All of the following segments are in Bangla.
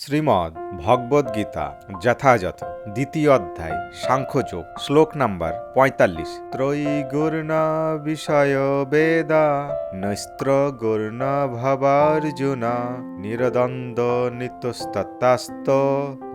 শ্রীমদ্ ভগবদ্গীতা যথাযথ দ্বিতীয় অধ্যায় সাংখ্যযোগ শ্লোক নাম্বার ৪৫। ত্রয়ীগুর্ণ বিষয় বেদা নৈস্ত্র গুর্ণ ভবার্জুন নিরদ্বন্দ্ব নিত্যস্তত্তাস্ত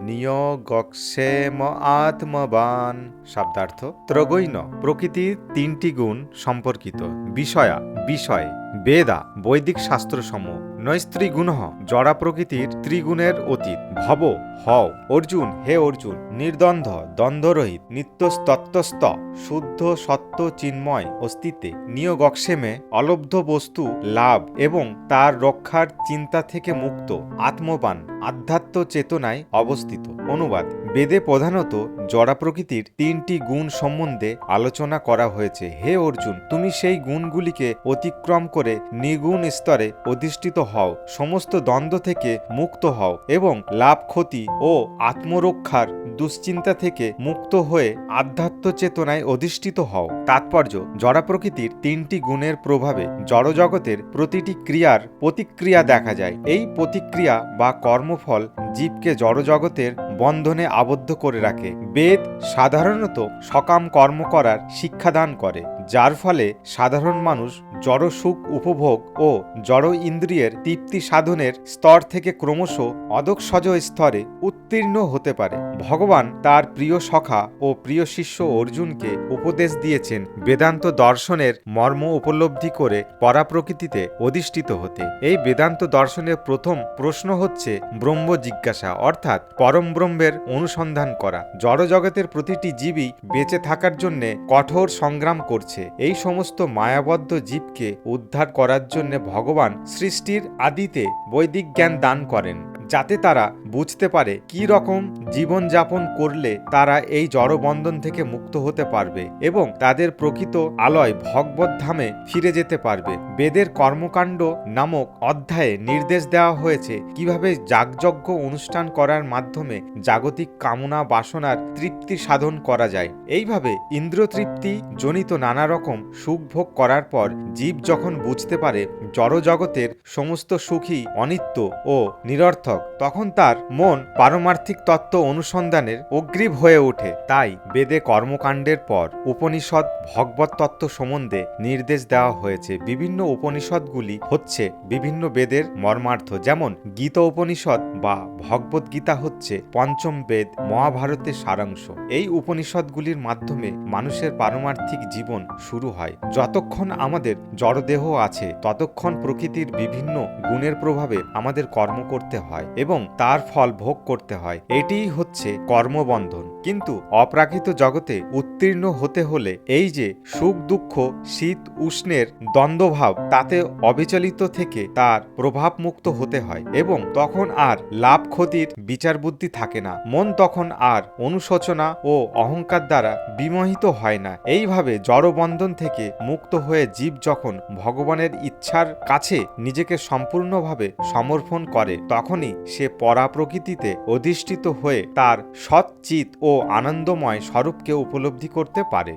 নিয়োগক্ষেম আত্মবান। শব্দার্থ: ত্রৈগুণ প্রকৃতির তিনটি গুণ সম্পর্কিত। বিষয়া বিষয়, বেদা বৈদিক শাস্ত্রসমূহ, নৈস্ত্রীগুণ জড়া প্রকৃতির ত্রিগুণের অতীত, ভব হও অর্জুন, হে অর্জুন, নির্দ্বন্দ্ব দ্বন্দ্বরহিত, নিত্যস্তত্ত্বস্ত শুদ্ধ সত্য চিন্ময় অস্তিত্বে, নিয়োগক্ষেমে অলব্ধ বস্তু লাভ এবং তার রক্ষার চিন্তা থেকে মুক্ত, আত্মবান আধ্যাত্ম চেতনায় অবস্থিত। অনুবাদ: বেদে প্রধানত জড়া প্রকৃতির তিনটি গুণ সম্বন্ধে আলোচনা করা হয়েছে। হে অর্জুন, তুমি সেই গুণগুলিকে অতিক্রম করে নির্গুণ স্তরে অধিষ্ঠিত হও, সমস্ত দ্বন্দ্ব থেকে মুক্ত হও এবং লাভ ক্ষতি ও আত্মরক্ষার দুশ্চিন্তা থেকে মুক্ত হয়ে আধ্যাত্ম চেতনায় অধিষ্ঠিত হও। তাৎপর্য: জড়া প্রকৃতির তিনটি গুণের প্রভাবে জড়জগতের প্রতিটি ক্রিয়ার প্রতিক্রিয়া দেখা যায়। এই প্রতিক্রিয়া বা কর্মফল জীবকে জড়জগতের বন্ধনে আবদ্ধ করে রাখে। বেদ সাধারণত সকাম কর্ম করার শিক্ষাদান করে, যার ফলে সাধারণ মানুষ জড় সুখ উপভোগ ও জড় ইন্দ্রিয়ের তৃপ্তি সাধনের স্তর থেকে ক্রমশ অধঃসজ স্তরে উত্তীর্ণ হতে পারে। ভগবান তার প্রিয় সখা ও প্রিয় শিষ্য অর্জুনকে উপদেশ দিয়েছেন বেদান্ত দর্শনের মর্ম উপলব্ধি করে পরাপ্রকৃতিতে অধিষ্ঠিত হতে। এই বেদান্ত দর্শনের প্রথম প্রশ্ন হচ্ছে ব্রহ্ম জিজ্ঞাসা, অর্থাৎ পরম ব্রহ্মের অনুসন্ধান করা। জড়জগতের প্রতিটি জীবই বেঁচে থাকার জন্য কঠোর সংগ্রাম করছে। এই সমস্ত মায়াবদ্ধ জীবকে উদ্ধার করার জন্য ভগবান সৃষ্টির আদিতে বৈদিক জ্ঞান দান করেন, যাতে তারা বুঝতে পারে কি রকম জীবন যাপন করলে তারা এই জড়বন্ধন থেকে মুক্ত হতে পারবে এবং তাদের প্রকৃত আলয় ভগবত ধামে ফিরে যেতে পারবে। বেদের কর্মকাণ্ড নামক অধ্যায়ে নির্দেশ দেওয়া হয়েছে কিভাবে যাগযজ্ঞ অনুষ্ঠান করার মাধ্যমে জাগতিক কামনা বাসনার তৃপ্তি সাধন করা যায়। এইভাবে ইন্দ্রতৃপ্তি জনিত নানা রকম সুখ ভোগ করার পর জীব যখন বুঝতে পারে জড়জগতের সমস্ত সুখই অনিত্য ও নিরর্থক, তখন তার মন পারমার্থিক তত্ত্ব অনুসন্ধানের অগ্রীব হয়ে ওঠে। তাই বেদে কর্মকাণ্ডের পর উপনিষদ ভগবত তত্ত্ব সম্বন্ধে নির্দেশ দেওয়া হয়েছে। বিভিন্ন উপনিষদগুলি হচ্ছে বিভিন্ন বেদের মর্মার্থ, যেমন গীত উপনিষদ বা ভগবত গীতা হচ্ছে পঞ্চম বেদ, মহাভারতের সারাংশ। এই উপনিষদগুলির মাধ্যমে মানুষের পারমার্থিক জীবন শুরু হয়। যতক্ষণ আমাদের জড়দেহ আছে ততক্ষণ প্রকৃতির বিভিন্ন গুণের প্রভাবে আমাদের কর্ম করতে হয় এবং তার ফল ভোগ করতে হয়। এটিই হচ্ছে কর্মবন্ধন। কিন্তু অপ্রাকৃত জগতে উত্তীর্ণ হতে হলে এই যে সুখ দুঃখ শীত উষ্ণের দ্বন্দ্বভাব, তাতে অবিচলিত থেকে তার প্রভাব মুক্ত হতে হয় এবং তখন আর লাভ ক্ষতির বিচার বুদ্ধি থাকে না। মন তখন আর অনুশোচনা ও অহংকার দ্বারা বিমোহিত হয় না। এইভাবে জড়বন্ধন থেকে মুক্ত হয়ে জীব যখন ভগবানের ইচ্ছার কাছে নিজেকে সম্পূর্ণভাবে সমর্পণ করে, তখনই সে পরাপ্রকৃতিতে অধিষ্ঠিত হয়ে তার সৎচিৎ ও আনন্দময় স্বরূপকে উপলব্ধি করতে পারে।